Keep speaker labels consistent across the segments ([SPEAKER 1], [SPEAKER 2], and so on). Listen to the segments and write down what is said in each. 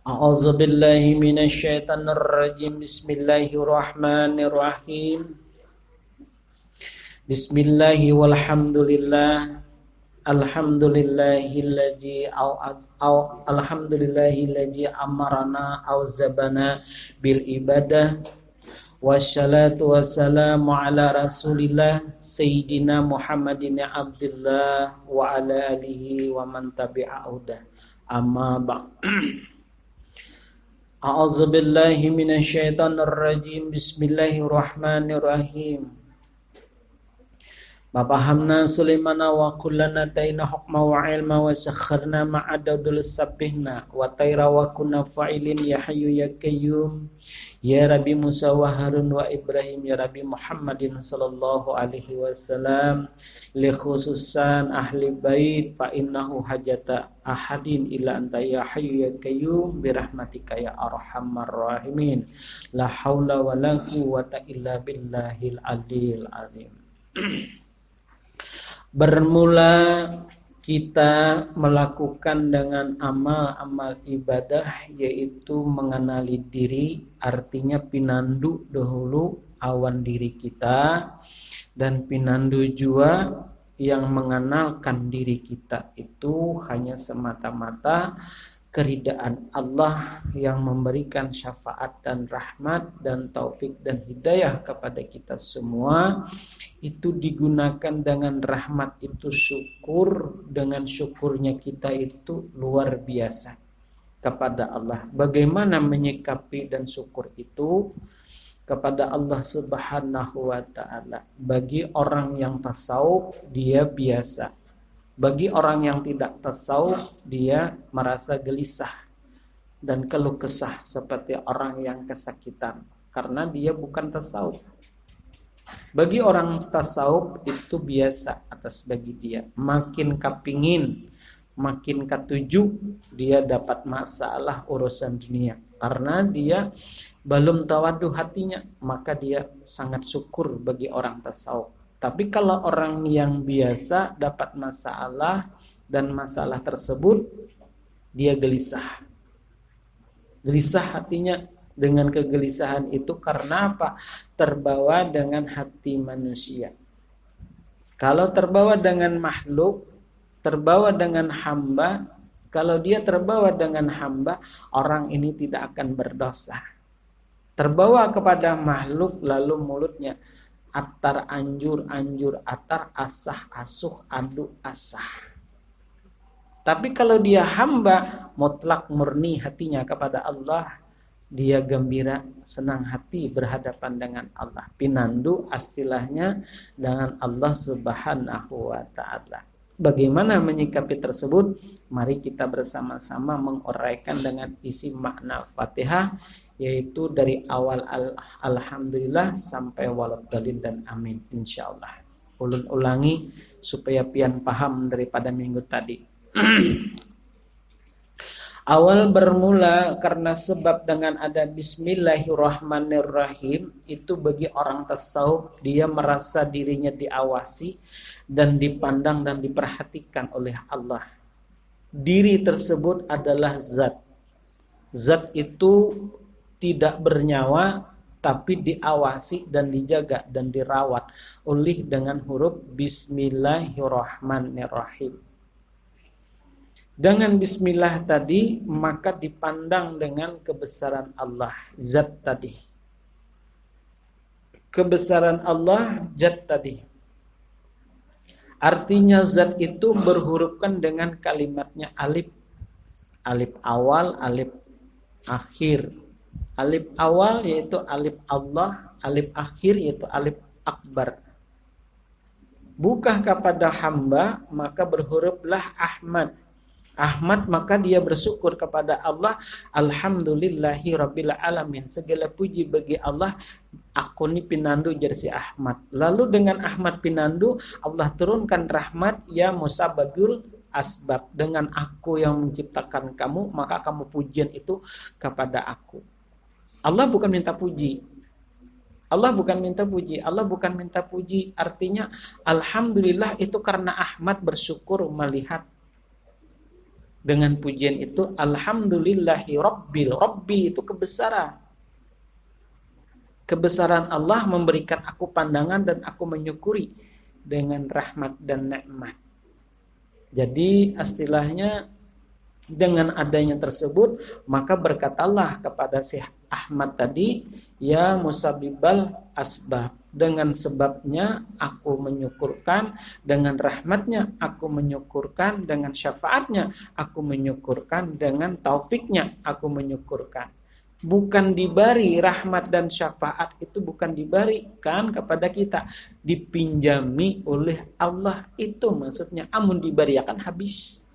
[SPEAKER 1] A'udzu billahi minasyaitonir rajim. Bismillahirrahmanirrahim. Bismillahi walhamdulillah. Alhamdulillahillazi amarana auzabana bil ibadah. Wassalatu wassalamu ala rasulillah Sayyidina Muhammadin abdillah wa ala alihi wa man tabi'ahu. Amma ba'd. A'udzu billahi minasyaitonir rajim. Bismillahirrahmanirrahim. Bapahamna Sulaimana wa kullana taina hukma wa ilma wa sakharna ma'adadul sabbihna wa tayra wa kunna fa'ilin ya hayyu ya qayyum ya Rabbi Musa wa Harun wa Ibrahim ya Rabbi Muhammadin sallallahu alaihi wasallam li khususan ahli bait fa innahu hajata ahadin illa anta ya hayyu ya qayyum bi rahmatika ya arhamar rahimin la haula wa la quwwata illa billahil aliyil azim. Bermula kita melakukan dengan amal-amal ibadah, yaitu mengenali diri, artinya pinandu dahulu awan diri kita, dan pinandu juga yang mengenalkan diri kita itu hanya semata-mata keridaan Allah yang memberikan syafaat dan rahmat dan taufik dan hidayah kepada kita semua. Itu digunakan dengan rahmat itu syukur, dengan syukurnya kita itu luar biasa kepada Allah. Bagaimana menyikapi dan syukur itu kepada Allah Subhanahu wa ta'ala? Bagi orang yang tasawuf dia biasa, bagi orang yang tidak tasawuf dia merasa gelisah dan keluh kesah seperti orang yang kesakitan karena dia bukan tasawuf. Bagi orang tasawuf itu biasa atas bagi dia. Makin kepingin, makin ketujuh dia dapat masalah urusan dunia. Karena dia belum tawaduh hatinya, maka dia sangat syukur bagi orang tasawuf. Tapi kalau orang yang biasa dapat masalah dan masalah tersebut dia gelisah. Gelisah hatinya. Dengan kegelisahan itu karena apa? Terbawa dengan hati manusia. Kalau terbawa dengan makhluk, terbawa dengan hamba, kalau dia terbawa dengan hamba, orang ini tidak akan berdosa. Terbawa kepada makhluk lalu mulutnya atar anjur atar asah asuh adu asah. Tapi kalau dia hamba mutlak murni hatinya kepada Allah, dia gembira, senang hati berhadapan dengan Allah. Pinandu istilahnya dengan Allah Subhanahu wa ta'ala. Bagaimana menyikapi tersebut? Mari kita bersama-sama menguraikan dengan isi makna Fatihah, yaitu dari awal alhamdulillah sampai waladhdallin dan amin insyaallah. Ulun ulangi supaya pian paham daripada minggu tadi. Awal bermula karena sebab dengan ada bismillahirrahmanirrahim, itu bagi orang tasawuf dia merasa dirinya diawasi dan dipandang dan diperhatikan oleh Allah. Diri tersebut adalah zat. Zat itu tidak bernyawa tapi diawasi dan dijaga dan dirawat oleh dengan huruf bismillahirrahmanirrahim. Dengan bismillah tadi maka dipandang dengan kebesaran Allah, zat tadi. Kebesaran Allah, zat tadi. Artinya zat itu berhurufkan dengan kalimatnya alif. Alif awal, alif akhir. Alif awal yaitu alif Allah, alif akhir yaitu alif akbar. Buka kepada hamba maka berhuruflah Ahmad. Ahmad maka dia bersyukur kepada Allah. Alhamdulillahi rabbil alamin. Segala puji bagi Allah. Aku ni pinandu jersi Ahmad. Lalu dengan Ahmad pinandu Allah turunkan rahmat ya musababul asbab. Dengan aku yang menciptakan kamu maka kamu pujian itu kepada aku. Allah bukan minta puji. Allah bukan minta puji. Allah bukan minta puji. Artinya alhamdulillah itu karena Ahmad bersyukur melihat Dengan pujian itu alhamdulillahi rabbil, rabbi itu kebesaran. Kebesaran Allah memberikan aku pandangan dan aku menyukuri dengan rahmat dan nikmat. Jadi istilahnya dengan adanya tersebut maka berkatalah kepada Syekh Ahmad tadi, ya musabibal asbab, dengan sebabnya aku menyukurkan, dengan rahmatnya aku menyukurkan, dengan syafaatnya aku menyukurkan, dengan taufiknya aku menyukurkan. Bukan diberi rahmat dan syafaat itu, bukan diberikan kepada kita, dipinjami oleh Allah, itu maksudnya. Amun diberiakan habis,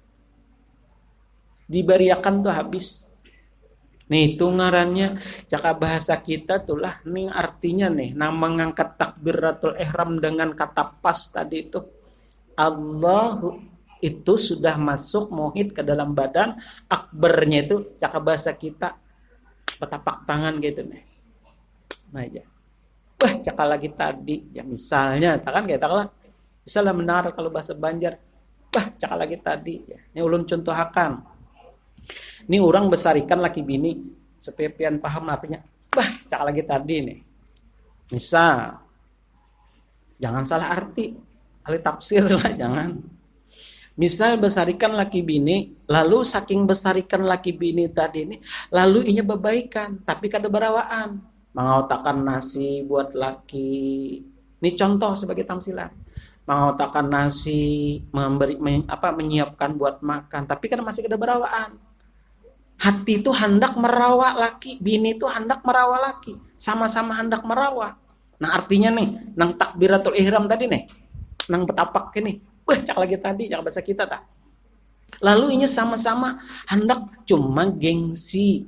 [SPEAKER 1] diberiakan tuh habis. Nih itu ngarannya cakap bahasa kita tuh lah, nih artinya nih, nama mengangkat takbiratul ihram dengan kata pas tadi itu, Allah itu sudah masuk muhid ke dalam badan, akbarnya itu cakap bahasa kita petapak tangan gitu nih. Nah ya, wah cakap lagi tadi ya, misalnya kan kita lah, misalnya mendengar kalau bahasa Banjar, wah cakap lagi tadi ya. Ini ulun contohakan. Ini orang besarikan laki bini supaya pian paham artinya. Bah, cakap lagi tadi nih. Misal, jangan salah arti, ahli tafsir lah jangan. Misal besarikan laki bini, lalu saking besarikan laki bini tadi ini, lalu inya bebaikan, tapi kada berawaan. Mengotakkan nasi buat laki. Ini contoh sebagai tamsilan. Mengotakkan nasi, menyiapkan buat makan, tapi kada masih kada berawaan. Hati itu hendak merawat laki, bini itu hendak merawat laki, sama-sama hendak merawat. Nah artinya nih, nang takbiratul ihram tadi nih, nang betapak ini, wah cak lagi tadi, cak bahasa kita tak. Lalu ini sama-sama hendak cuma gengsi.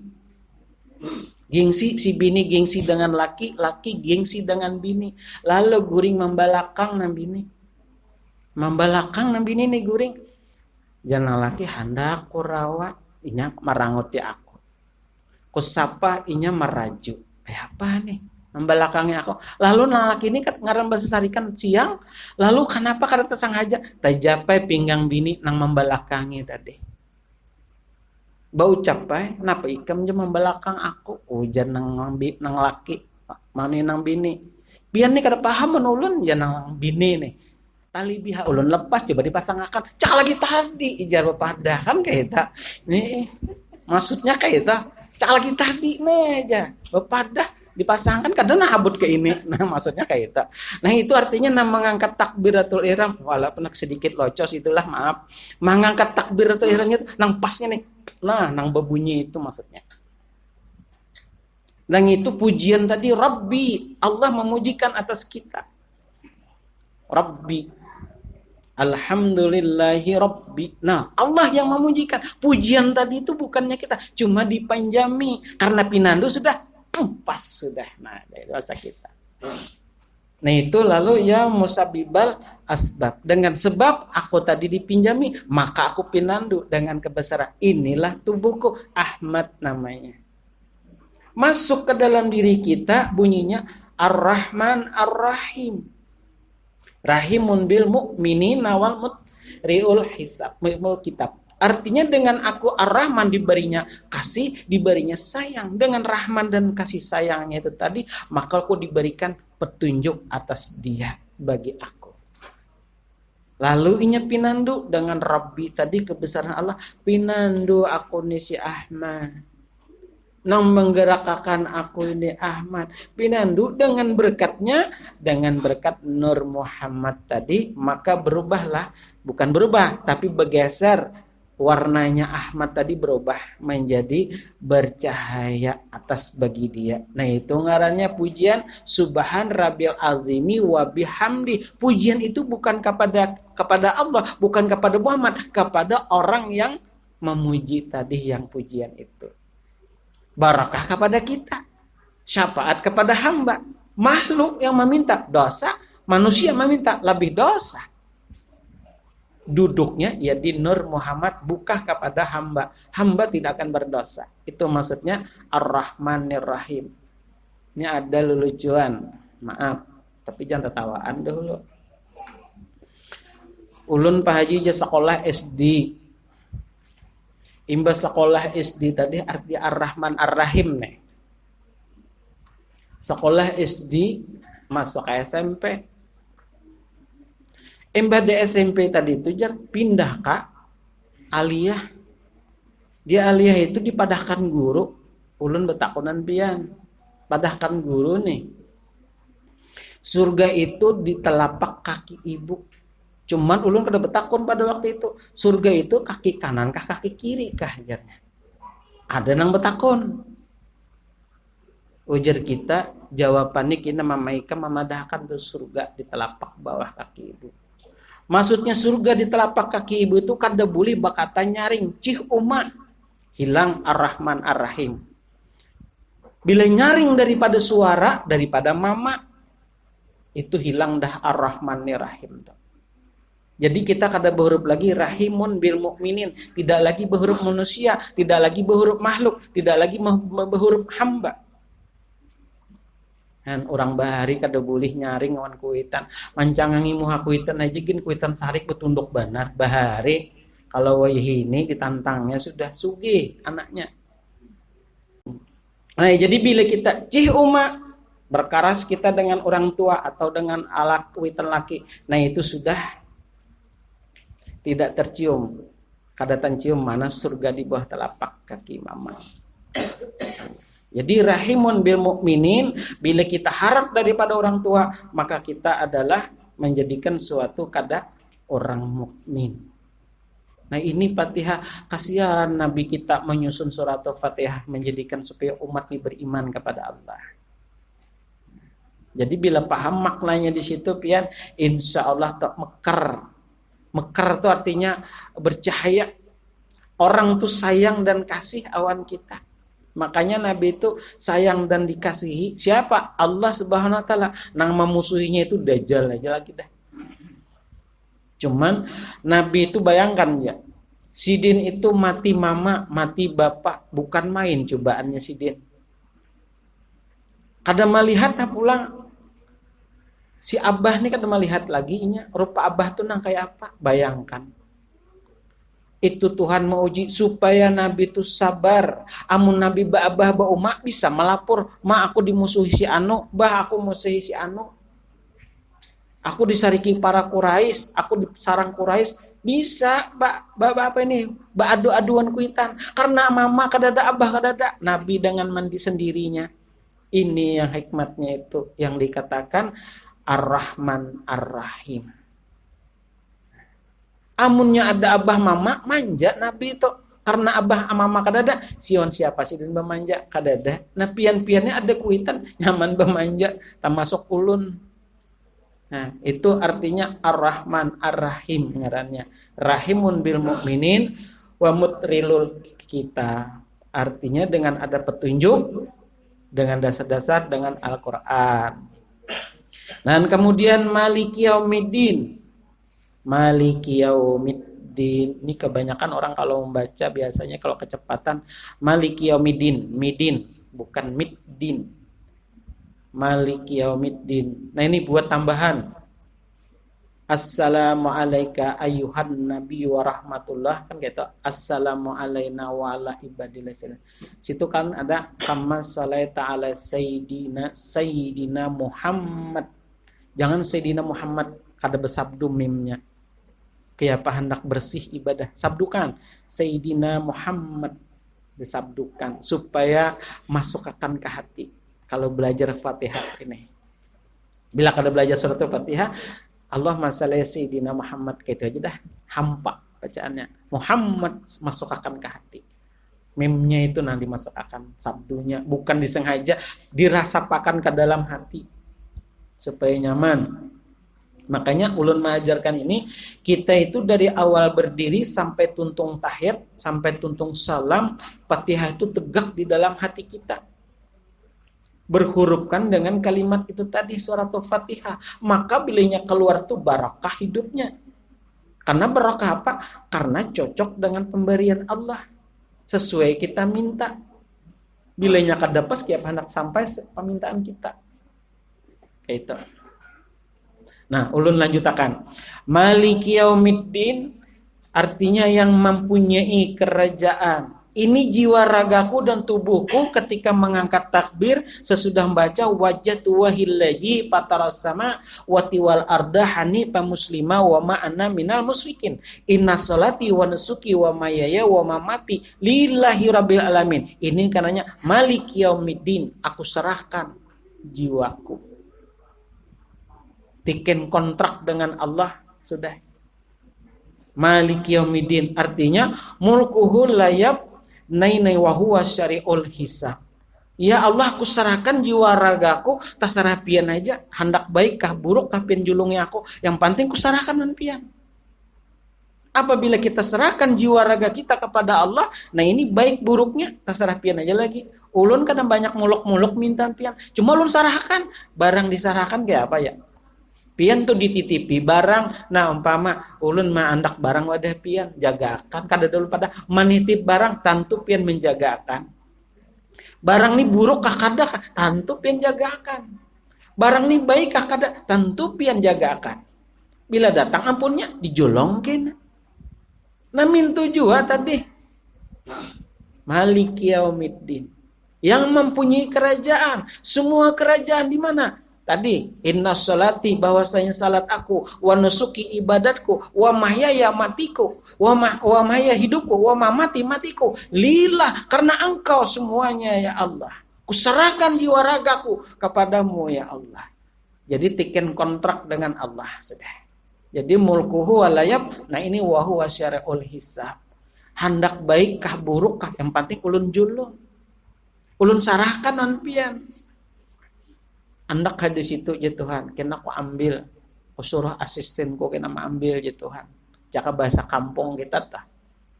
[SPEAKER 1] Gengsi si bini gengsi dengan laki, laki gengsi dengan bini. Lalu guring membalakang nang bini. Membalakang nang bini nih guring. Jangan laki hendak kurawat, inya maranguti aku. Kusapa inya maraju. Apa nih? Membelakangi aku. Lalu laki ini ngaran bahasa sarikan siang. Lalu kenapa kada tersengaja? Tajapai pinggang bini nang membelakangi tadi. Bau capai, kenapa ikam je membelakang aku? Ujan nang laki, mani nang bini. Biar nih kada paham menulun janang bini nih. Tali biha ulun lepas coba dipasangkan. Cak lagi tadi ijar bepadahan kayak itu. Nih maksudnya kayak itu. Cak lagi tadi nih aja bepadah dipasangkan kadang habut ke ini. Nah maksudnya kayak itu. Nah itu artinya mengangkat takbiratul ihram, walaupun sedikit locos itulah, maaf. Mengangkat takbiratul ihramnya itu nang pasnya nih. Nah nang berbunyi itu maksudnya. Dan itu pujian tadi Rabbi, Allah memujikan atas kita. Rabbi, alhamdulillahi Rabbi. Nah Allah yang memujikan. Pujian tadi itu bukannya kita, cuma dipanjami karena pinandu sudah pas sudah. Nah itu bahasa kita. Nah itu lalu ya musabibal asbab, dengan sebab aku tadi dipinjami maka aku pinandu dengan kebesaran. Inilah tubuhku, Ahmad namanya. Masuk ke dalam diri kita bunyinya Ar-Rahman Ar-Rahim. Rahimun bil mu'minin nawal mutriul hisab, mul kitab. Artinya dengan aku Ar-Rahman diberinya kasih, diberinya sayang. Dengan Rahman dan kasih sayangnya itu tadi, maka aku diberikan petunjuk atas dia bagi aku. Lalu inya pinandu dengan Rabbi tadi, kebesaran Allah. Pinandu aku ni si Ahmad. Nang menggerakkan aku ini Ahmad. Pinandu dengan berkatnya, dengan berkat Nur Muhammad tadi, maka berubahlah, bukan berubah, tapi bergeser. Warnanya Ahmad tadi berubah menjadi bercahaya atas bagi dia. Nah itu ngarannya pujian Subhan Rabbil Azimi wa bihamdi. Pujian itu bukan kepada Allah, bukan kepada Muhammad, kepada orang yang memuji tadi yang pujian itu. Barakah kepada kita, syafaat kepada hamba. Makhluk yang meminta dosa, manusia meminta lebih dosa. Duduknya ya di Nur Muhammad, buka kepada hamba. Hamba tidak akan berdosa. Itu maksudnya Ar-Rahmanir Rahim. Ini ada lelucuan, maaf, tapi jangan tertawaan dulu. Ulun Pak Haji je sekolah SD. Imba sekolah SD tadi arti Ar-Rahman Ar-Rahim nih. Sekolah SD masuk ke SMP. Imba di SMP tadi itu jar pindah ke aliyah. Dia aliyah itu dipadahkan guru. Ulun betakunan pian. Padahkan guru nih. Surga itu di telapak kaki ibu. Cuman ulun kada betakun pada waktu itu. Surga itu kaki kanan kah kaki kiri kah ajarnya. Ada nang betakun. Ujar kita jawabannya kita mamaika memadahkan tuh surga di telapak bawah kaki ibu. Maksudnya surga di telapak kaki ibu itu kada boleh bakata nyaring cih umat. Hilang Ar-Rahman Ar-Rahim. Bila nyaring daripada suara daripada mama itu hilang dah Ar-Rahman Ar-Rahim. Jadi kita kada berhuruf lagi rahimun bil mukminin, tidak lagi berhuruf manusia, tidak lagi berhuruf makhluk, tidak lagi berhuruf hamba. Dan orang bahari kada boleh nyaring awan kuitan, mancangangi muha kuitan aja gin kuitan sarik betunduk banar bahari. Kalau ini ditantangnya sudah sugih anaknya. Nah, jadi bila kita cih uma berkaras kita dengan orang tua atau dengan alat kuitan laki, nah itu sudah tidak tercium. Kadatan cium mana surga di bawah telapak kaki mama. Jadi rahimun bil mukminin, bila kita harap daripada orang tua, maka kita adalah menjadikan suatu kada orang mukmin. Nah ini Fatihah, kasihan Nabi kita menyusun surat Fatihah menjadikan supaya umat ini beriman kepada Allah. Jadi bila paham maknanya di situ pian, insya Allah tak mekar. Mekar itu artinya bercahaya. Orang tuh sayang dan kasih awan kita. Makanya Nabi itu sayang dan dikasihi. Siapa? Allah Subhanahu wa taala. Nang memusuhinya itu Dajjal aja lagi dah. Cuman Nabi itu bayangkan ya. Sidin itu mati mama, mati bapak, bukan main cobaannya Sidin. Kada melihat pulang. Si Abah nih kada melihat lagi nya rupa Abah tuh nang kayak apa? Bayangkan. Itu Tuhan mau uji supaya Nabi itu sabar. Amun Nabi Abah mak bisa melapor, "Ma aku dimusuhi si anu, Bah aku musuhi si anu. Aku disariki para Quraisy, aku disarang Quraisy." Bisa, apa ini? Adu-aduan kuitan. Karena mama kadada Abah kadada. Nabi dengan mandi sendirinya. Ini yang hikmatnya itu yang dikatakan Ar-Rahman Ar-Rahim. Amunnya ada abah mama manja Nabi itu karena abah mama kadada sion siapa sih dan bemanja kadada. Nah pian-piannya ada kuitan nyaman bemanja termasuk ulun. Nah itu artinya Ar-Rahman Ar-Rahim ngarannya. Rahimun bil mukminin wa mutrilul kita. Artinya dengan ada petunjuk dengan dasar-dasar dengan Al-Qur'an. Dan kemudian Maliki Yaumiddin. Maliki Yaumiddin. Ini kebanyakan orang kalau membaca biasanya kalau kecepatan Maliki Yaumiddin, midin, bukan middin. Maliki Yaumiddin. Nah ini buat tambahan. Assalamu alayka ayyuhan nabi wa rahmatullah, kan gitu. Assalamu alayna wa ala ibadillah. Situ kan ada kama shalaita ala sayyidina Muhammad. Jangan sayyidina Muhammad kada bersabdu mimnya. Kayak apa hendak bersih ibadah. Sabdukan sayyidina Muhammad disabdukan supaya masuk akan ke hati. Kalau belajar Fatihah ini. Bila kada belajar surat Fatihah Allahumma shalli sayyidina Muhammad gitu aja dah hampa bacaannya. Muhammad masuk akan ke hati. Mimnya itu nanti masuk akan sabdunya bukan disengaja dirasapakan ke dalam hati supaya nyaman. Makanya ulun mengajarkan ini kita itu dari awal berdiri sampai tuntung tahiyat sampai tuntung salam Fatihah itu tegak di dalam hati kita. Berhurufkan dengan kalimat itu tadi surat Al-Fatihah, maka bilanya keluar tuh barakah hidupnya. Karena barakah apa? Karena cocok dengan pemberian Allah sesuai kita minta. Bilanya kadapas kiap hendak sampai permintaan kita. Kayak itu. Nah, ulun lanjutakan. Maliki Yaumiddin Artinya yang mempunyai kerajaan. Ini jiwa ragaku dan tubuhku ketika mengangkat takbir sesudah membaca wajhatu wahillaji fataras sama wati wal arda hanifa muslima wa ma ana minal musyrikin. Inna sholati wa nusuki wa mayaya wa mamati lillahi rabbil alamin. Ini karenanya maliki yaumiddin, aku serahkan jiwaku. Bikin kontrak dengan Allah sudah. Maliki yaumiddin artinya mulkuhu layab nainai wa huwa syari'ul hisab. Ya Allah, aku serahkan jiwa ragaku, terserah pian aja, hendak baik kah buruk kah pian julungnya aku, yang penting ku serahkan dan pian. Apabila kita serahkan jiwa raga kita kepada Allah, nah ini baik buruknya terserah pian aja lagi. Ulun kadang banyak muluk-muluk minta pian, cuma ulun serahkan, barang disarahkan kayak apa ya? Pian tuh dititipi barang, nah umpama ulun mah andak barang wadah pian jagakan, kada dulu pada menitip barang tantu pian menjagakan. Barang ini buruk kah kada tantu pian jagakan. Barang ini baik kah kada tantu pian jagakan. Bila datang ampunnya dijolongkin. Nah mintu jua tadi Maliki yaumiddin, yang mempunyai kerajaan. Semua kerajaan di mana? Tadi inna sholati, bahwasanya salat aku, wa nusuki ibadatku, wa mahyaya matiku, wa mahya hidupku, wa mamati matiku lillah, karena engkau semuanya ya Allah. Kuserahkan jiwa ragaku kepadamu ya Allah. Jadi tiken kontrak dengan Allah sudah. Jadi mulkuhu walayab, nah ini wa huwa syari'ul hisab. Hendak baik kah buruk kah, yang penting ulun julung. Ulun sarahkan non pian. Andak hadis itu ya Tuhan, kena ku ambil, ku suruh asistenku kena ambil ya Tuhan. Jaka bahasa kampung kita tah.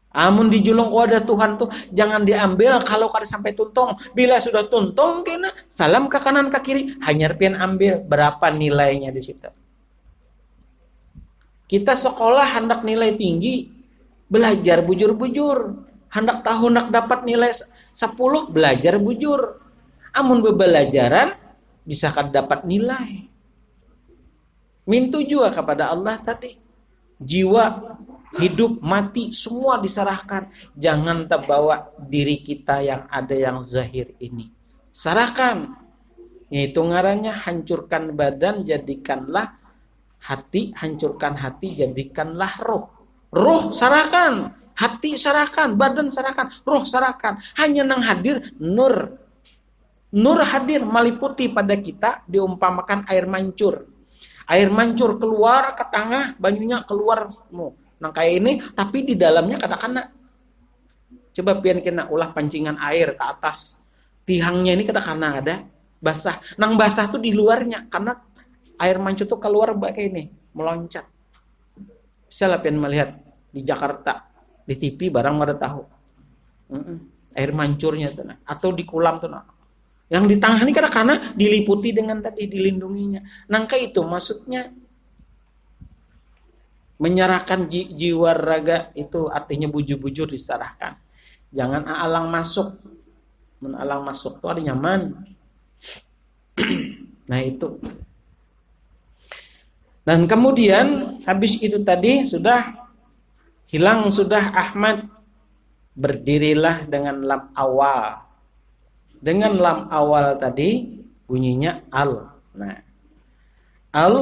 [SPEAKER 1] Amun dijulung ada Tuhan tuh jangan diambil kalau kada sampai tuntung. Bila sudah tuntung kena salam ke kanan ke kiri, hanyar pian ambil berapa nilainya di situ. Kita sekolah hendak nilai tinggi, belajar bujur-bujur. Hendak tahu hendak dapat nilai 10, belajar bujur. Amun bebelajaran bisa kan dapat nilai. Mintu juga kepada Allah tadi. Jiwa, hidup, mati semua diserahkan. Jangan terbawa diri kita yang ada yang zahir ini. Serahkan. Yaitu ngarannya hancurkan badan, jadikanlah hati, hancurkan hati, jadikanlah roh. Roh serahkan, hati serahkan, badan serahkan, roh serahkan. Hanya nang hadir nur. Nur hadir meliputi pada kita, diumpamakan air mancur. Air mancur keluar ke tengah, banyunya keluar. Nah kayak ini, tapi di dalamnya kadang-kadang. Coba pian kena ulah pancingan air ke atas. Tihangnya ini kadang-kadang ada basah. Nang basah tuh di luarnya, karena air mancur tuh keluar kayak ini, meloncat. Bisa lah pian melihat di Jakarta, di TV barang ada tahu. Air mancurnya tuh, nah. Atau di kolam tuh. Nah. Yang di tengah ini karena diliputi dengan tadi dilindunginya. Nangka itu maksudnya menyerahkan jiwa raga itu artinya bujur-bujur diserahkan. Jangan alang masuk. Menalang masuk tuh ada nyaman. Nah itu. Dan kemudian habis itu tadi sudah hilang sudah Ahmad, berdirilah dengan lam awal. Dengan lam awal tadi bunyinya al. Nah, al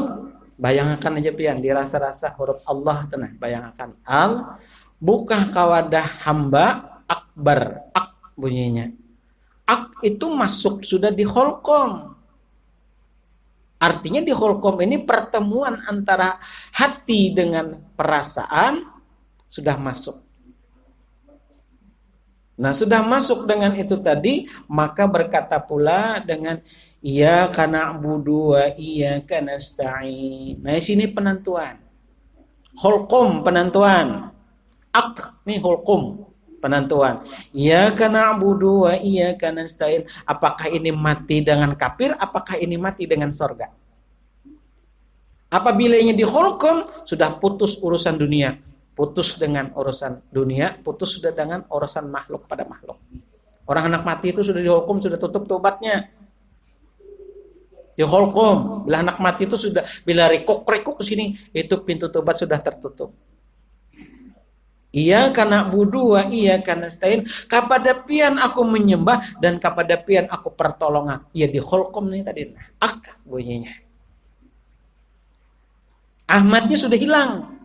[SPEAKER 1] bayangkan aja pian dirasa-rasa huruf Allah tenah bayangkan al buka kawadah hamba akbar ak bunyinya. Ak itu masuk sudah di holkom. Artinya di holkom ini pertemuan antara hati dengan perasaan sudah masuk. Nah sudah masuk dengan itu tadi, maka berkata pula dengan iyyaka na'budu wa iyyaka nasta'in. Nah di sini penentuan. Hulqum penentuan. Ak nih hulqum penentuan. Iyyaka na'budu wa iyyaka nasta'in. Apakah ini mati dengan kafir? Apakah ini mati dengan surga? Apabila ini di hulqum sudah putus urusan dunia. Putus dengan urusan dunia, putus sudah dengan urusan makhluk pada makhluk. Orang anak mati itu sudah dihukum, sudah tutup tobatnya. Dihukum, bila anak mati itu sudah, bila rekuk ke sini, itu pintu tobat sudah tertutup. Iyyaka na'budu wa iyyaka nasta'in. Kepada pian aku menyembah dan kepada pian aku pertolongan. Ya di khulqum nih tadi. Ak bunyinya. Ahmadnya sudah hilang.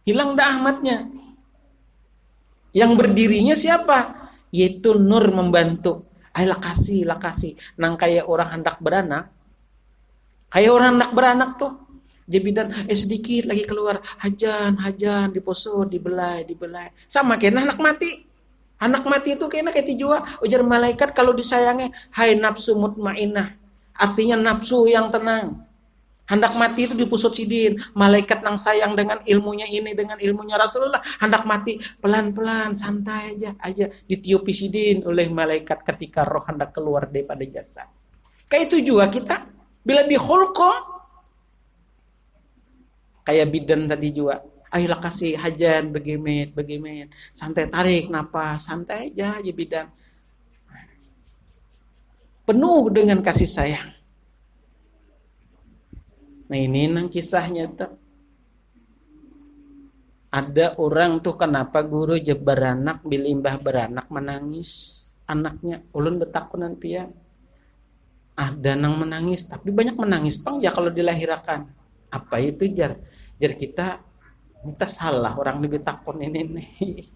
[SPEAKER 1] Hilang dah Ahmadnya. Yang berdirinya siapa? Yaitu nur membantu. Ay lakasi. Nang kayak orang hendak beranak. Kayak orang hendak beranak tuh. Jebidan sedikit lagi keluar hajan diposot dibelai sama kayak anak mati itu kayaknya kayak tijua ujar malaikat kalau disayangnya hai nafsu mutmainnah artinya nafsu yang tenang hendak mati itu dipusut sidin malaikat yang sayang dengan ilmunya ini dengan ilmunya Rasulullah hendak mati pelan-pelan santai aja ditiupi sidin oleh malaikat ketika roh hendak keluar daripada jasad kayak itu juga kita bila dihulqum kayak bidan tadi juga. Ayolah kasih hajan begemet. Santai tarik napas, santai aja bidan. Penuh dengan kasih sayang. Nah ini nang kisahnya tuh. Ada orang tuh kenapa guru je beranak bilimbah beranak menangis anaknya ulun betakunan pia. Ada nang menangis tapi banyak menangis pang ya kalau dilahirkan. Apa itu jar kita salah orang lebih takut ini nih.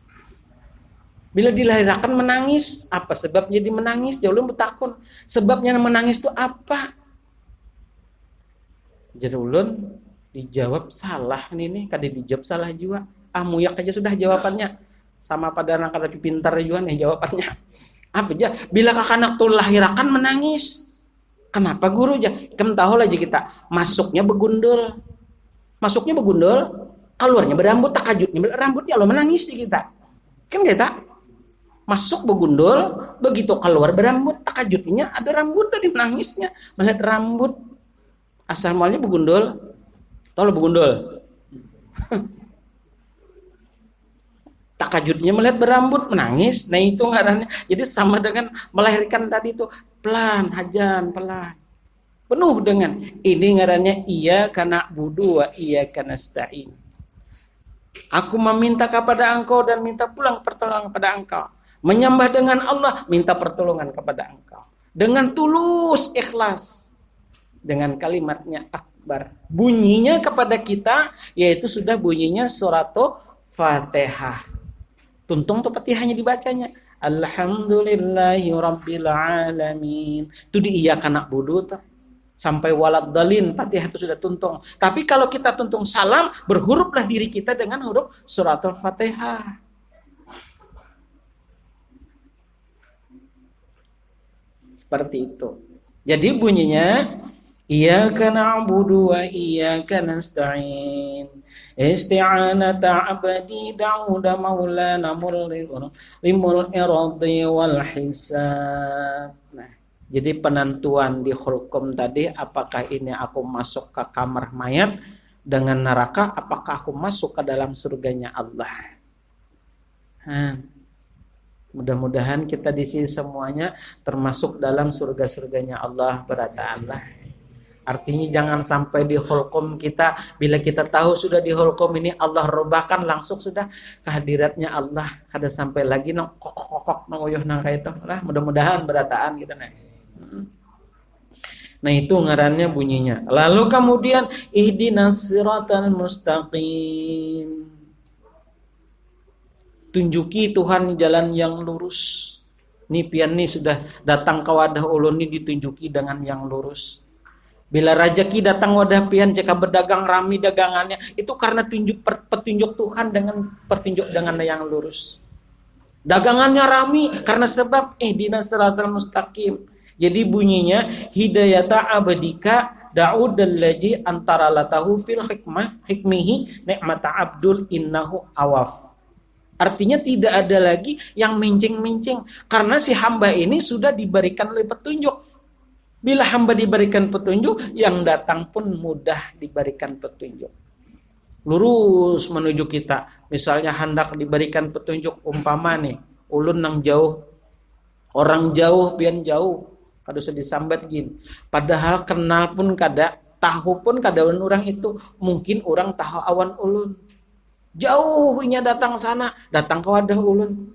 [SPEAKER 1] Bila dilahirkan menangis, apa sebabnya dia menangis? Jauh lebih takut. Sebabnya menangis itu apa? Jadi ulun dijawab salah nih, kada dijawab salah juga. Muyak aja sudah jawabannya. Sama pada anak kada pintar juga nih jawabannya. Apa aja? Bila anak tuh lahirakan menangis. Kenapa guru aja? Kamu tahu aja kita masuknya begundul, keluarnya berambut takajutnya rambutnya lo menangis di kita. Kan kita masuk begundul, begitu keluar berambut takajutnya ada rambut tadi menangisnya melihat rambut asal mulanya begundul, tahu lo begundul. Takajutnya melihat berambut menangis, nah itu ngarannya. Jadi sama dengan melahirkan tadi itu pelan, hajan pelan. Penuh dengan ini ngarannya iyyaka na'budu wa iyyaka nasta'in. Aku meminta kepada engkau dan minta pulang pertolongan kepada engkau. Menyembah dengan Allah, minta pertolongan kepada engkau. Dengan tulus, ikhlas. Dengan kalimatnya akbar. Bunyinya kepada kita, yaitu sudah bunyinya suratul Fatihah. Tuntung tuh Fatihahnya dibacanya. Alhamdulillahi Rabbil Alamin. Itu di iyyaka na'budu tuh. Sampai walad dalin Fatihah itu sudah tuntung. Tapi kalau kita tuntung salam, berhuruflah diri kita dengan huruf suratul Fatihah. Seperti itu. Jadi bunyinya iyyaka na'budu wa iyyaka nasta'in. Isti'anata 'abdi Dauda maulana limul iradi wal hisab. Nah, jadi penentuan di hukum tadi, apakah ini aku masuk ke kamar mayat dengan neraka, apakah aku masuk ke dalam surganya Allah. Mudah-mudahan kita di sini semuanya termasuk dalam surga-surganya Allah berata Allah. Artinya jangan sampai di hukum kita, bila kita tahu sudah di hukum ini Allah rubahkan langsung sudah kehadiratnya Allah, kada sampai lagi nong kokok nong uyuh nang kayak itu lah. Mudah-mudahan berataan gitu nih. Nah itu ngarannya bunyinya. Lalu kemudian ihdinas siratal mustaqim. Tunjuki Tuhan jalan yang lurus. Nih pian nih sudah datang ke wadah ulun nih ditunjuki dengan yang lurus. Bila rajaki datang wadah pian jika berdagang rami dagangannya itu karena petunjuk Tuhan dengan petunjuk dengan yang lurus. Dagangannya rami karena sebab ihdinas siratal mustaqim. Jadi bunyinya hidayata abdika Daud allazi antara latahu fil hikmihi ni'mata abdul innahu awaf. Artinya tidak ada lagi yang mencing-mencing karena si hamba ini sudah diberikan oleh petunjuk. Bila hamba diberikan petunjuk, yang datang pun mudah diberikan petunjuk. Lurus menuju kita. Misalnya hendak diberikan petunjuk umpama nih, ulun nang jauh, orang jauh pian jauh. Kada usah disambat gin. Padahal kenal pun kada, tahu pun kada orang itu. Mungkin orang tahu awan ulun. Jauhnya datang sana, datang ke wadah ulun.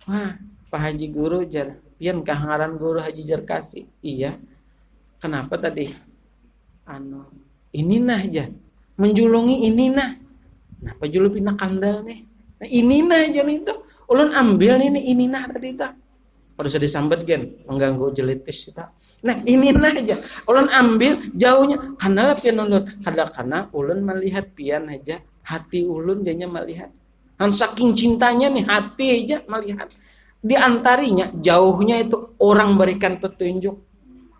[SPEAKER 1] Wah, Pak Haji Guru jar, pian kahangaran Guru Haji jar kasih. Iya. Kenapa tadi? Ini nah aja. Menjulungi ini nah. Kenapa julu pindah kandal nih? Nah, ini nah aja nih tuh. Ulun ambil ini nah tadi tuh. Pada sudah disambat gen, mengganggu jelitis kita. Nah, ini nah aja. Ulun ambil jauhnya. Karena lah pian ulun. Karena ulun melihat pian aja. Hati ulun jadinya melihat. Saking cintanya nih hati aja melihat. Di antarinya jauhnya itu orang berikan petunjuk.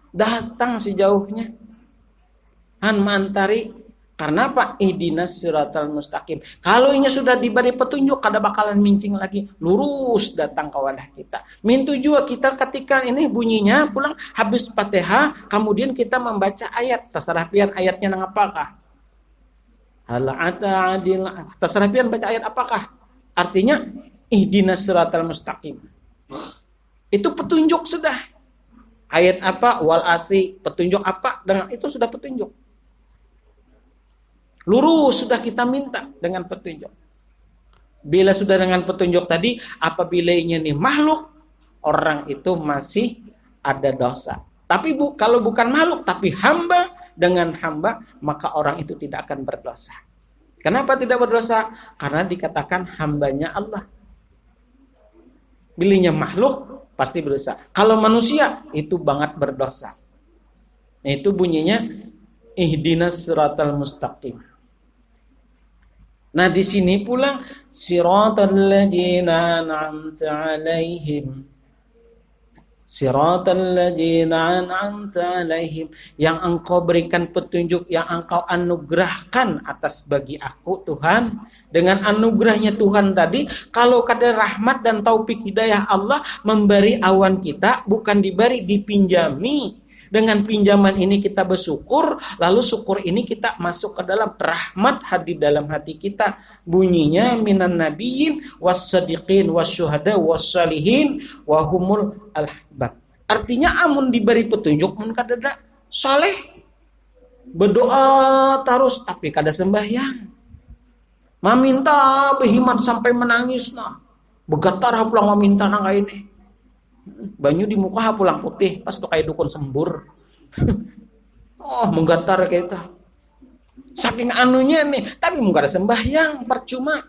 [SPEAKER 1] Datang sejauhnya. Mantari. Karena apa? Ihdinas siratal mustaqim. Kalau ini sudah diberi petunjuk, kada bakalan mincing lagi. Lurus datang ke wadah kita. Mintu juga kita ketika ini bunyinya pulang habis Fatihah, kemudian kita membaca ayat. Terserah pian ayatnya nang apakah? Terserah pian baca ayat apakah? Artinya ihdinas siratal mustaqim. Itu petunjuk sudah. Ayat apa? Wal asri. Petunjuk apa? Dengan itu sudah petunjuk. Lurus sudah kita minta dengan petunjuk. Bila sudah dengan petunjuk tadi, apabila ini nih makhluk, orang itu masih ada dosa. Tapi kalau bukan makhluk, tapi hamba dengan hamba, maka orang itu tidak akan berdosa. Kenapa tidak berdosa? Karena dikatakan hambanya Allah. Bilanya makhluk, pasti berdosa. Kalau manusia, itu banget berdosa. Nah, itu bunyinya ihdinas siratal mustaqim. Nah, di sini pula siratal ladzina an'amta 'alaihim. Siratal ladzina an'amta 'alaihim, yang engkau berikan petunjuk, yang engkau anugerahkan atas bagi aku Tuhan. Dengan anugerahnya Tuhan tadi, kalau kadar rahmat dan taufik hidayah Allah memberi awan kita, bukan diberi, dipinjami. Dengan pinjaman ini kita bersyukur, lalu syukur ini kita masuk ke dalam rahmat di dalam hati kita. Bunyinya minan nabiyyin was-sadiqin wasyuhada wassalihin wa humul ahbab. Artinya amun diberi petunjuk mun kadada saleh. Berdoa terus tapi kada sembahyang. Meminta behimat sampai menangis nah. Begatar pulang meminta nang ini. Banyu di muka pulang putih pas tuh kayak dukun sembur. Oh, menggatar kayak itu. Saking anunya nih, tapi muka ada sembahyang percuma.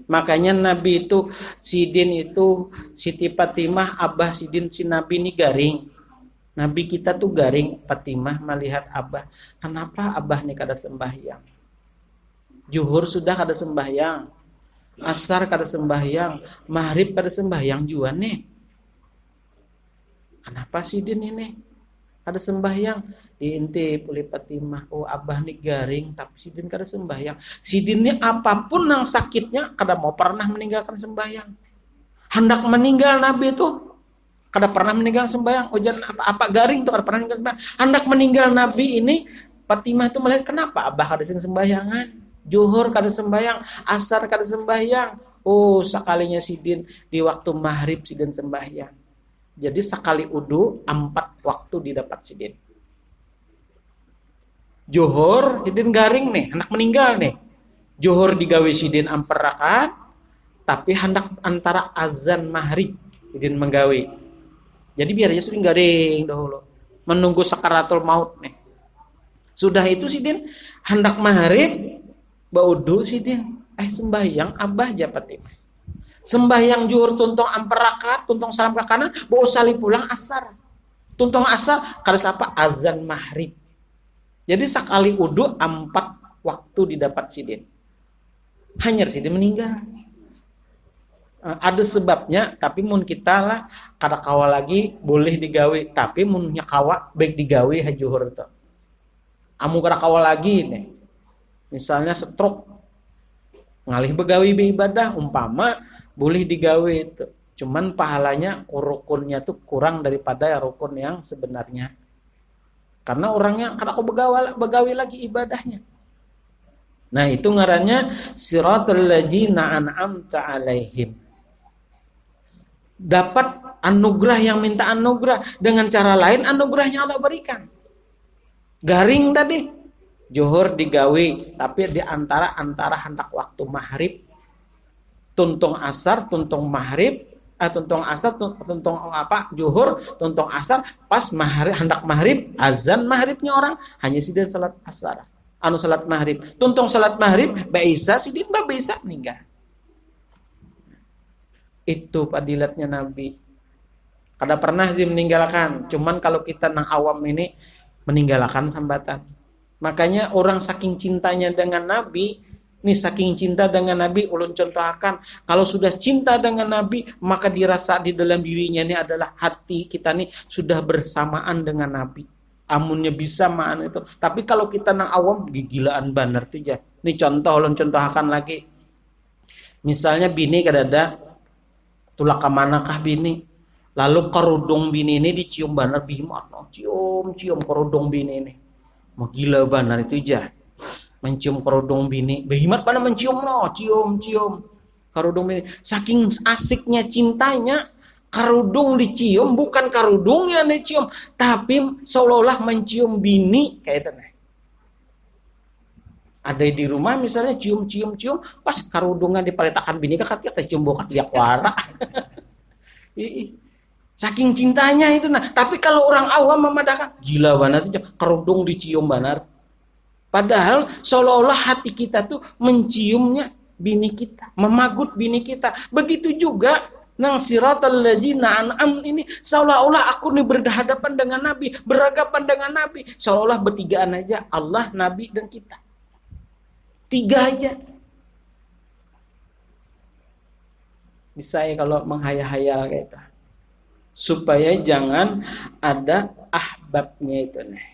[SPEAKER 1] Makanya Nabi itu Sidin itu Siti Fatimah, Abah Sidin si Nabi ini garing. Nabi kita tuh garing. Fatimah melihat Abah. Kenapa Abah nih kada sembahyang? Zuhur sudah kada sembahyang. Asar kada sembahyang, maghrib kada sembahyang juga nih. Kenapa Sidin ini kada sembahyang? Diintip oleh Fatimah, oh Abah nih garing tapi Sidin kada sembahyang. Sidin ini apapun yang sakitnya kada mau pernah meninggalkan sembahyang. Hendak meninggal Nabi itu kada pernah meninggal sembahyang. Ujian apa garing tuh kada pernah meninggal sembahyang. Hendak meninggal Nabi ini Fatimah itu melihat kenapa Abah kada sembayangan. Zuhur kada sembahyang, asar kada sembahyang. Oh, sekalinya Sidin di waktu maghrib Sidin sembahyang. Jadi sekali udu 4 waktu didapat Sidin. Zuhur Sidin garing nih, hendak meninggal nih. Zuhur digawe Sidin 4 rakaat, tapi hendak antara azan maghrib Sidin menggawe. Jadi biar aja Sidin garing dahulu, menunggu sakaratul maut nih. Sudah itu Sidin hendak maghrib baudu Sidin sembahyang Abah japati. Sembahyang zuhur tuntong 4 rakaat, tuntong salam ke kanan, bau salih pulang asar. Tuntong asar kada sapa azan maghrib. Jadi sekali udu 4 waktu didapat Sidin. Hanyar Sidin meninggal. Ada sebabnya, tapi mun kita lah kada kawa lagi boleh digawe, tapi munnya kawa baik digawe hajuhur itu. Amu kada kawa lagi nih. Misalnya stroke, ngalih begawi beribadah, umpama boleh digawe itu. Cuman pahalanya rukunnya tuh kurang daripada rukun yang sebenarnya. Karena orangnya karena aku begawi lagi ibadahnya. Nah, itu ngarannya siratal ladzina an'amta 'alaihim. Dapat anugerah yang minta anugerah dengan cara lain, anugerahnya Allah berikan. Garing tadi Zuhur digawe tapi di antara hendak waktu maghrib tuntung asar, tuntung maghrib, tuntung asar, tuntung zuhur, tuntung asar, pas maghrib hendak maghrib, azan maghribnya orang hanya sidin salat asar. Anu salat maghrib, tuntung salat maghrib, baisa sidin baisa meninggal. Itu padilatnya Nabi. Kada pernah dia meninggalkan. Cuman kalau kita nang awam ini meninggalkan sambatan. Makanya orang saking cintanya dengan Nabi, nih saking cinta dengan Nabi, ulun contohkan, kalau sudah cinta dengan Nabi, maka dirasa di dalam dirinya ini adalah hati kita nih sudah bersamaan dengan Nabi. Amunnya bisa maan itu. Tapi kalau kita nang awam, gigilaan banar tuh ya. Nih contoh, ulun contohkan lagi. Misalnya bini kadada, tulak kemanakah bini? Lalu kerudung bini ini dicium banar bimat, cium kerudung bini ini. Mau gila banar itu aja. Mencium kerudung bini, behimat mana mencium no, cium kerudung bini. Saking asiknya cintanya, kerudung dicium, bukan kerudung yang dicium, tapi seolah-olah mencium bini kayak itu. Ada di rumah misalnya cium, pas kerudungnya dipaletakan bini kakak cium bokat dia kuara. Saking cintanya itu nah. Tapi kalau orang awam memadahkan, gila banget itu kerudung dicium banar. Padahal seolah-olah hati kita tuh menciumnya bini kita, memagut bini kita. Begitu juga nang siratal ladzina an'am ini, seolah-olah aku nih berhadapan dengan Nabi, berhadapan dengan Nabi, seolah-olah bertigaan aja, Allah, Nabi dan kita. Tiga aja. Bisa ya kalau menghayal-hayal kayak itu. Supaya jangan ada ahbabnya itu nih.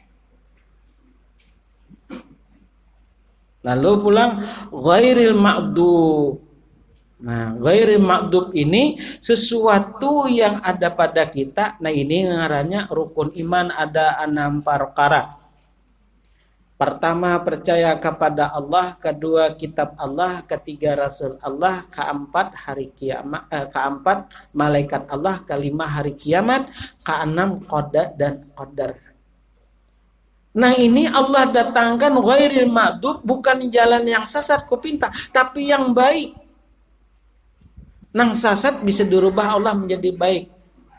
[SPEAKER 1] Lalu pulang ghairil ma'dub. Nah, ghairil ma'dub ini sesuatu yang ada pada kita. Nah, ini ngarannya rukun iman, ada 6 perkara. Pertama, percaya kepada Allah, kedua kitab Allah, ketiga rasul Allah, keempat hari kiamat, keempat malaikat Allah, kelima hari kiamat, keenam qada dan qadar. Nah, ini Allah datangkan ghairil ma'dub, bukan jalan yang sesat kupinta, tapi yang baik. Nang sesat bisa dirubah Allah menjadi baik.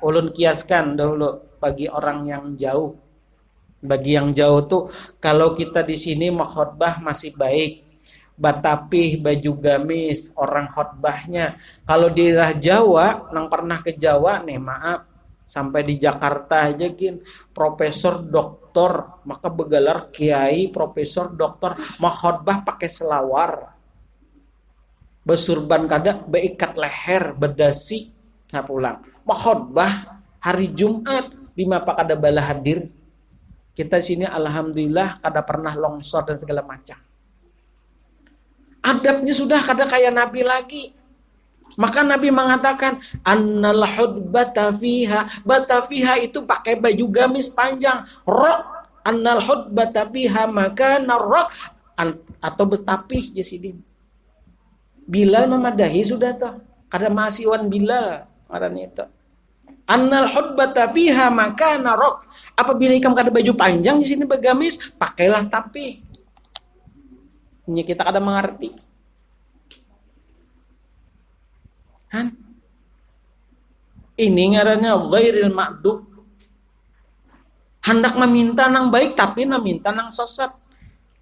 [SPEAKER 1] Ulun kiaskan dahulu bagi orang yang jauh. Bagi yang jauh tuh, kalau kita di sini mau khotbah masih baik, batapih baju gamis orang khotbahnya. Kalau di daerah Jawa, nang pernah ke Jawa nih, maaf, sampai di Jakarta aja gin, profesor doktor, maka begalar kiai profesor doktor mau khotbah pakai selawar, besurban kada, beikat leher, bedasi, nah pulang. Mau khotbah hari Jumat, di mapa kada bala hadir. Kita sini alhamdulillah kada pernah longsor dan segala macam. Adabnya sudah kada kayak Nabi lagi. Maka Nabi mengatakan annal hudbata fiha. Bata fiha itu pakai baju gamis panjang. Rok. Annal hudbata fiha maka narok. Atau bestapih jasidin. Bilal memadahi sudah toh. Kada mahasiwan Bilal. Karena itu. Annal hudbata biha maka narok. Apabila ikam kada baju panjang di sini begamis, pakailah tapi. Ini kita kada mengerti. Han? Ini ngarannya ghairil ma'dub. Hendak meminta nang baik tapi meminta nang sesat.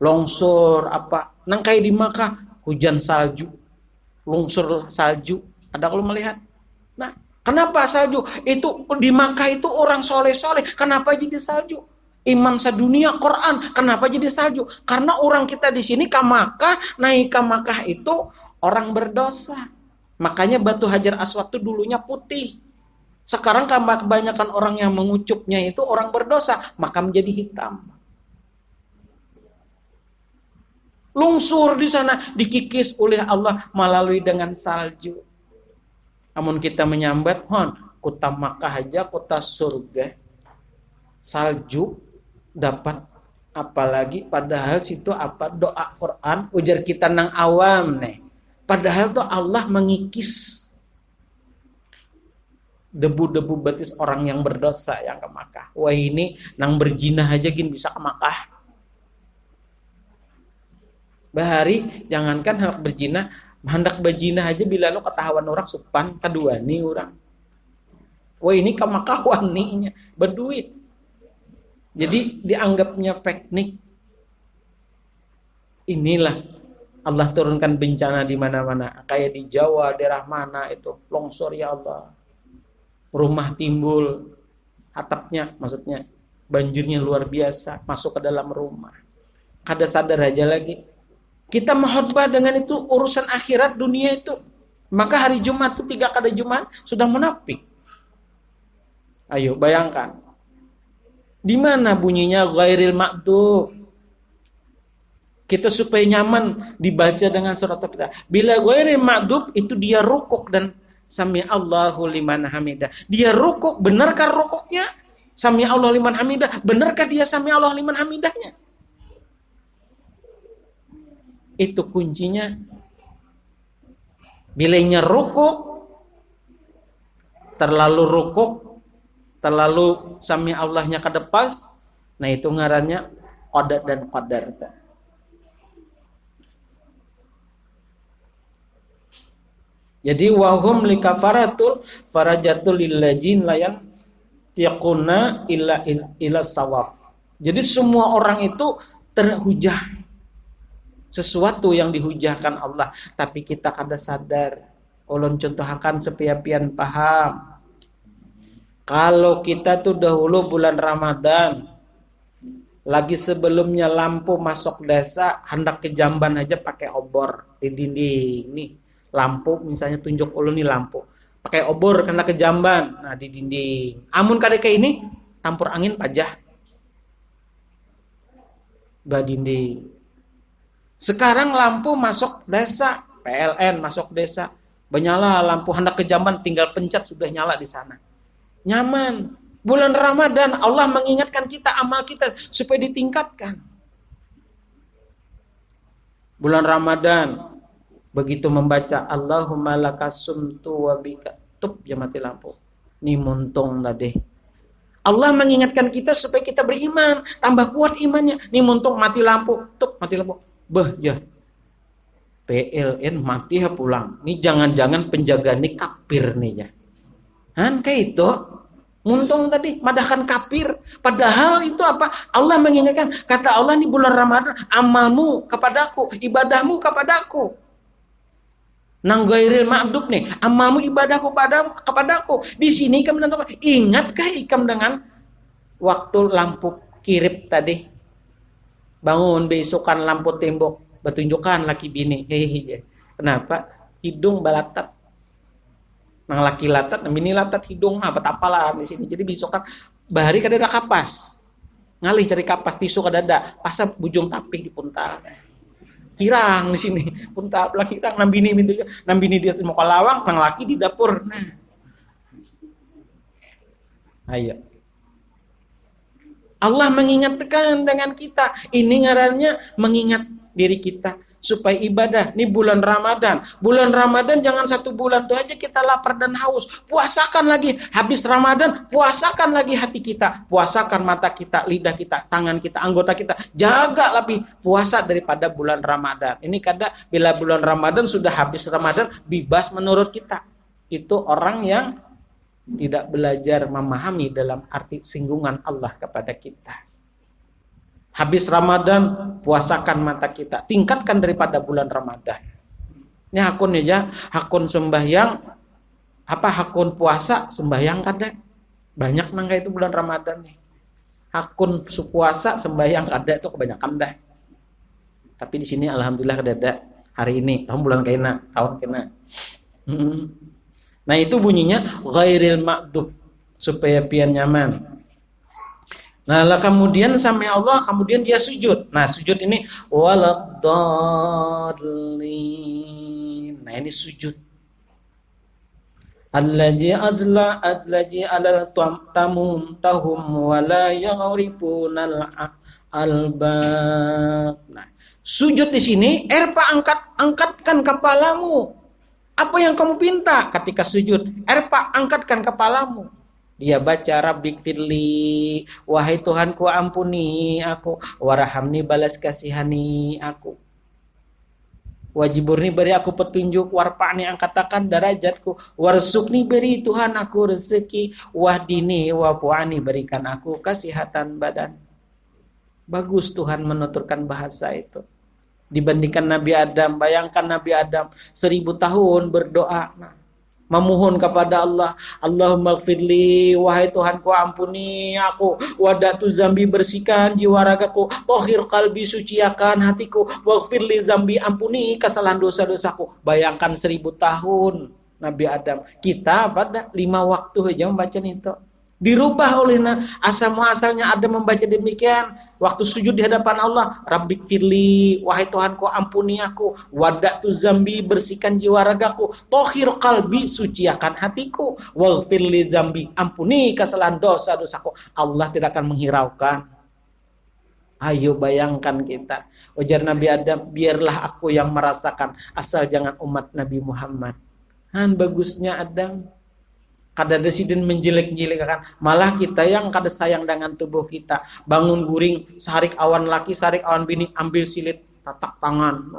[SPEAKER 1] Longsor apa? Nang kayak di Makkah, hujan salju. Longsor salju. Ada kalau melihat? Nah, kenapa salju? Itu di Makkah itu orang soleh-soleh. Kenapa jadi salju? Imam sedunia Quran. Kenapa jadi salju? Karena orang kita di sini ke Makkah, naik ke Makkah itu orang berdosa. Makanya batu Hajar Aswad itu dulunya putih. Sekarang kebanyakan orang yang mengucupnya itu orang berdosa, maka menjadi hitam. Lungsur di sana dikikis oleh Allah melalui dengan salju. Namun kita menyambat, kota Makkah aja kota surga, salju dapat, apalagi padahal situ apa doa Quran ujar kita nang awam nih. Padahal tuh Allah mengikis debu-debu betis orang yang berdosa yang ke Makkah. Wah ini nang berzina aja gin bisa ke Makkah. Bahari jangankan hendak berzina aja bila lo ketahuan orang supan kedua nih orang. Wah ini kamakawan nih berduit. Jadi dianggapnya teknik. Inilah Allah turunkan bencana di mana-mana. Kayak di Jawa daerah mana itu longsor ya Allah. Rumah timbul, atapnya maksudnya banjirnya luar biasa masuk ke dalam rumah. Kada sadar aja lagi. Kita khotbah dengan itu urusan akhirat dunia itu. Maka hari Jumat itu 3 kali Jumat sudah munafik. Ayo bayangkan. Di mana bunyinya ghairil maghdub? Kita supaya nyaman dibaca dengan surat kita. Bila ghairil maghdub itu dia rukuk dan sami Allahu liman hamidah. Dia rukuk, benarkah rukuknya? Sami Allahu liman hamidah, benarkah dia sami Allahu liman hamidahnya? Itu kuncinya. Bilanya rukuk, terlalu sami Allahnya ke depan, nah itu ngarannya qada dan qadar. Jadi wahum likafaratul farajatul lillajin layan tiquna illa sawaf. Jadi semua orang itu terhujah. Sesuatu yang dihujahkan Allah, tapi kita kada sadar. Ulun contohkan supaya pian paham. Kalau kita tuh dahulu bulan Ramadan, lagi sebelumnya lampu masuk desa, hendak ke jamban aja pakai obor di dinding. Nih lampu misalnya tunjuk ulun nih lampu, pakai obor kena ke jamban, nah di dinding. Amun kada kayak ini, tampur angin pajah, bah dinding. Sekarang lampu masuk desa, PLN masuk desa, menyala lampu hendak ke jamban, tinggal pencet sudah nyala di sana. Nyaman. Bulan Ramadan Allah mengingatkan kita amal kita supaya ditingkatkan. Bulan Ramadan begitu membaca Allahumma lakasumtu wa bika tup ya mati lampu. Ni muntung tadi. Allah mengingatkan kita supaya kita beriman, tambah kuat imannya. Ni muntung mati lampu, tup mati lampu. Beh ya. PLN mati ya pulang. Ini jangan-jangan penjaga ini kafir nih ya. Han kayak itu muntung tadi madahkan kafir. Padahal itu apa? Allah mengingatkan, kata Allah ini bulan Ramadan amalmu kepadaku, ibadahmu kepadaku. Nang ghairil maghdub nih, amalmu ibadahku kepadaku. Di sini ikam menentukan, ingatkah ikam dengan waktu lampu kirip tadi? Bangun besokan lampu tembok, bertunjukkan laki bini. Hehehe. Kenapa? Hidung balatat. Nang laki latat, nang bini latat hidung apa tapalah di sini. Jadi besokan bahari kada ada kapas. Ngalih cari kapas tisu kada ada, pasap bujung tapih di puntal. Hirang di sini, puntal pelang hirang nang bini mintu. Nang bini dia mau kalawang, nang laki di dapur. Nah. Ayo. Allah mengingatkan dengan kita. Ini ngarannya mengingat diri kita supaya ibadah. Ini bulan Ramadan. Bulan Ramadan jangan 1 bulan tuh aja kita lapar dan haus. Puasakan lagi. Habis Ramadan, puasakan lagi hati kita. Puasakan mata kita, lidah kita, tangan kita, anggota kita. Jaga lebih puasa daripada bulan Ramadan. Ini kada bila bulan Ramadan sudah habis Ramadan, bebas menurut kita. Itu orang yang tidak belajar memahami dalam arti singgungan Allah kepada kita. Habis Ramadan, puasakan mata kita, tingkatkan daripada bulan Ramadan. Ini hakun aja, hakun sembahyang, hakun puasa, sembahyang kada. Banyak nang itu bulan Ramadan nih. Hakun puasa, sembahyang kada itu kebanyakan dah. Tapi di sini alhamdulillah kada hari ini, tahun bulan kena. Nah itu bunyinya ghairil maghdub supaya pian nyaman. Nah lah kemudian sampai Allah kemudian dia sujud. Nah sujud ini waladdallin. Nah ini sujud. Allazi azlaji alal tamum tahum wala yagrifunal albab. Nah sujud di sini angkatkan kepalamu. Apa yang kamu pinta ketika sujud? Angkatkan kepalamu. Dia baca Rabbik firli, wahai Tuhanku ampuni aku, warhamni balas kasihani aku. Wajiburni beri aku petunjuk, warfa'ni angkatakan derajatku, warsukni beri Tuhan aku rezeki, wahdini wafu'ani berikan aku kesehatan badan. Bagus Tuhan menuturkan bahasa itu. Dibandingkan Nabi Adam, bayangkan Nabi Adam 1000 tahun berdoa, memohon kepada Allah, Allahumma gfirli, wahai Tuhanku ampuni aku, wadatu zambi bersihkan jiwa ragaku, tohir kalbi suciakan hatiku, waghfirli zambi ampuni kesalahan dosa-dosaku. Bayangkan 1000 tahun Nabi Adam, kita pada 5 waktu aja membaca itu. Dirubah oleh asal muasalnya Adam membaca demikian. Waktu sujud di hadapan Allah, Rabbik firli, wahai Tuhanku ampuni aku, wadatu zambi bersihkan jiwa ragaku, tohir kalbi suciakan hatiku, waghfirli zambi ampuni kesalahan dosa-dosaku. Allah tidak akan menghiraukan. Ayo bayangkan kita, ujar Nabi Adam, biarlah aku yang merasakan, asal jangan umat Nabi Muhammad. Bagusnya Adam. Kada desiden menjelek-jelekkan, malah kita yang kada sayang dengan tubuh kita. Bangun guring, sarik awan laki, sarik awan bini, ambil silit, tatak tangan.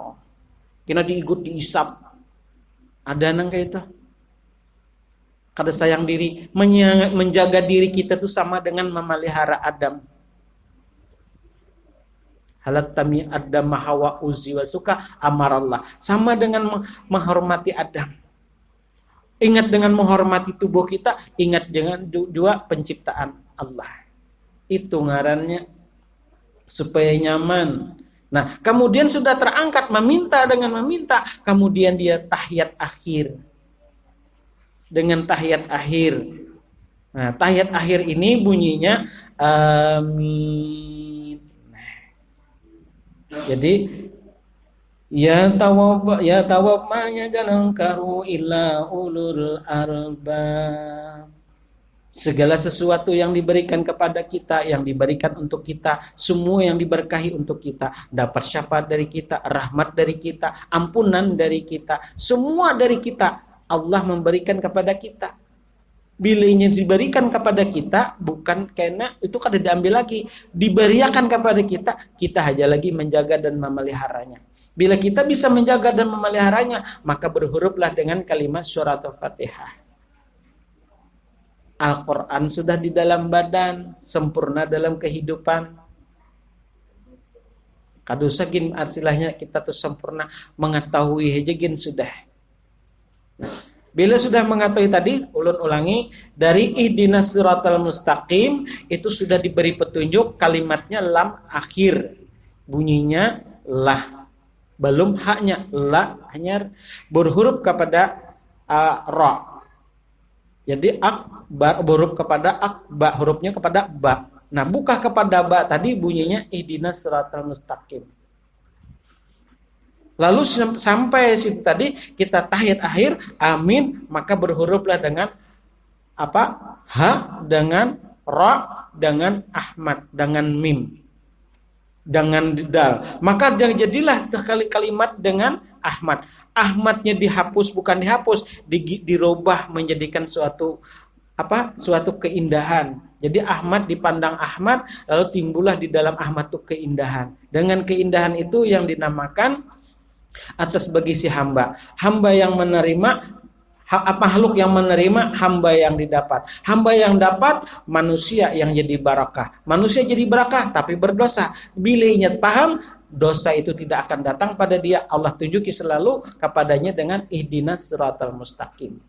[SPEAKER 1] Kena diigut, diisap. Ada nang kayak itu. Kada sayang diri, menjaga diri kita tuh sama dengan memelihara Adam. Halat tami Adam Hawa uzi wa suka amarallah. Sama dengan menghormati Adam. Ingat dengan menghormati tubuh kita, ingat dengan dua penciptaan Allah. Itu ngarannya supaya nyaman. Nah, kemudian sudah terangkat meminta dengan meminta, kemudian dia tahiyat akhir. Dengan tahiyat akhir. Nah, tahiyat akhir ini bunyinya amin. Nah, jadi ya tawab ma yajanangkaru illa ulul arbab. Segala sesuatu yang diberikan kepada kita, yang diberikan untuk kita, semua yang diberkahi untuk kita, dapat syafaat dari kita, rahmat dari kita, ampunan dari kita, semua dari kita Allah memberikan kepada kita. Bila ini diberikan kepada kita, bukan karena itu kada diambil lagi, diberikan kepada kita, kita hanya lagi menjaga dan memeliharanya. Bila kita bisa menjaga dan memeliharanya, maka berhuruflah dengan kalimat surat Al-Fatihah. Al-Quran sudah di dalam badan, sempurna dalam kehidupan. Kadusagin arsilahnya kita tuh sempurna, mengetahui hejegin sudah. Nah, bila sudah mengetahui tadi, ulun ulangi, dari ihdinas siratal mustaqim, itu sudah diberi petunjuk, kalimatnya lam akhir. Bunyinya lah. Belum haknya la, hanya berhuruf kepada ra. Jadi akbar berhuruf kepada akba, hurufnya kepada ba. Nah, buka kepada ba tadi bunyinya ihdinas siratal mustaqim. Lalu sampai situ tadi kita tahiyat akhir amin, maka berhuruflah dengan apa? Ha dengan ra dengan Ahmad dengan mim. Dengan dal, maka jadilah kalimat dengan Ahmad. Ahmadnya dihapus, bukan dihapus, dirubah menjadikan suatu keindahan. Jadi Ahmad dipandang Ahmad, lalu timbullah di dalam Ahmad itu keindahan. Dengan keindahan itu yang dinamakan atas bagi si hamba yang menerima. Makhluk yang menerima, hamba yang didapat. Hamba yang dapat, manusia yang jadi barakah. Manusia jadi barakah tapi berdosa. Bila ingat paham, dosa itu tidak akan datang pada dia. Allah tunjuki selalu kepadanya dengan ihdinas siratal mustaqim.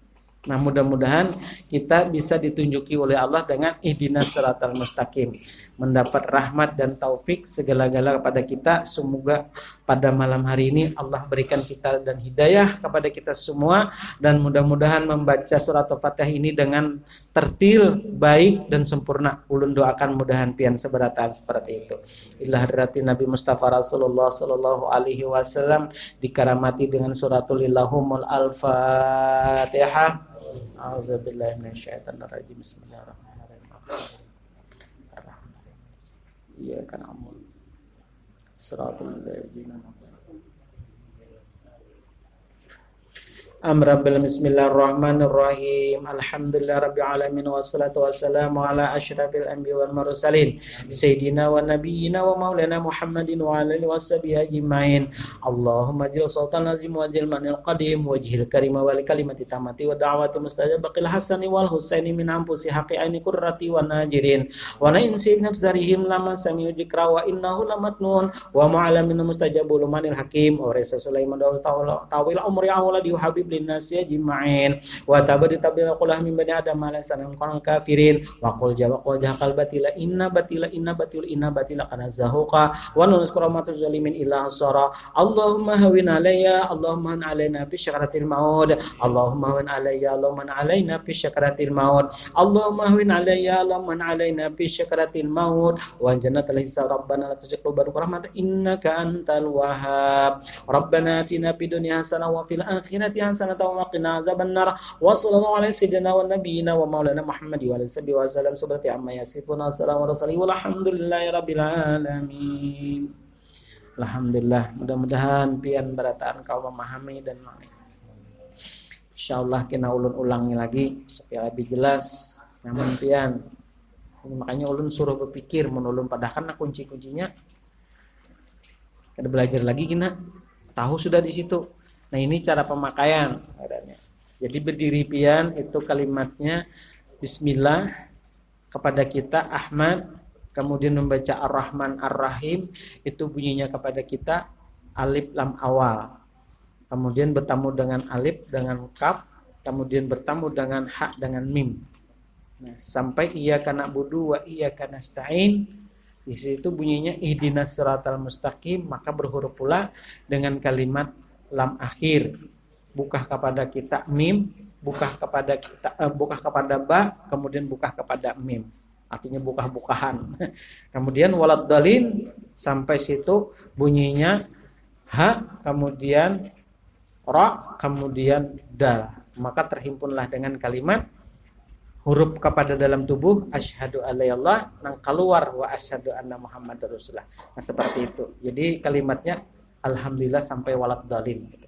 [SPEAKER 1] Nah, mudah-mudahan kita bisa ditunjuki oleh Allah dengan ihdinas siratal mustaqim, mendapat rahmat dan taufik segala-gala kepada kita. Semoga pada malam hari ini Allah berikan kita dan hidayah kepada kita semua, dan mudah-mudahan membaca surat Al-Fatihah ini dengan tertil, baik dan sempurna. Ulun doakan mudahan pian seberatan seperti itu. Ila hadratin Nabi Mustafa Rasulullah sallallahu alaihi wasallam dikaramati dengan suratul Illahumul Al-Fatihah. A'udzubillahi minasyaitonir rajim. Bismillahirrahmanirrahim. Iyyaka na'budu wa iyyaka nasta'in. Bismillahirrahmanirrahim. Alhamdulillahirabbil alamin wassalatu wassalamu ala asyrafil anbiya'i wal mursalin sayyidina wa nabiyyina wa maulana Muhammadin wa ala alihi washabihi ajmain. Allahumma jil sultan azim wa jil manil qadim wa jil karima wal kalimati tamati wa da'wati mustajabaqil hasani wal husaini min anfusi haqqi aini qurrati wa najirin wa nain sin nafsarihim lama sami'u dzikra wa innahu lamatnun wa ma'alamin mustajabul manil hakim wa rasul sulaiman tawil umri awladi habib linnas ajma'in wa tabadi tabil qulah min bani adam ala sanam kafirin wa qul jahaqal batila inna batila kana zahuqa wa nuskura matul zalimin illa sara. Allahumma hawin alayya Allahumma han alaina fi syakaratil maut Allahumma hawin alayya Allahumma alaina fi syakaratil maut Allahumma hawin alayya Allahumma alaina fi syakaratil maut wa jannatal hisab rabbana la tuzigh qulubana rahmatan innaka antal wahhab rabbana atina fid dunya hasanah wa fil akhirati hasanah wa qina adzabannar wa sallallahu alaihi sayyidina wa nabiyyina wa maulana Muhammad wa alihi wa sallam subhanallahi amma yasifun assalamu alaikum walhamdulillahi rabbil alamin. Alhamdulillah, mudah-mudahan pian barataan kau memahami dan insyaallah kena ulun ulangi lagi supaya lebih jelas. Namun pian makanya ulun suruh berpikir menulun padahal kunci-kuncinya ada belajar lagi kena tahu sudah di situ. Nah ini cara pemakaian adanya. Jadi berdiri pian itu kalimatnya Bismillah kepada kita Ahmad, kemudian membaca Ar-Rahman Ar-Rahim itu bunyinya kepada kita alif lam awal, kemudian bertemu dengan alif dengan kaf, kemudian bertemu dengan ha dengan mim. Nah, sampai iyyaka na'budu wa iyyaka nasta'in. Di situ bunyinya ihdinas siratal mustaqim, maka berhuruf pula dengan kalimat lam akhir. Bukah kepada kita mim, bukah kepada kita bukah kepada ba, kemudian bukah kepada mim. Artinya bukah-bukahan. Kemudian waladdallin sampai situ bunyinya ha, kemudian ra, kemudian dal. Maka terhimpunlah dengan kalimat huruf kepada dalam tubuh asyhadu alla ilallah nang keluar wa asyhadu anna muhammadar rasulullah. Nah seperti itu. Jadi kalimatnya alhamdulillah sampai waladdallin gitu.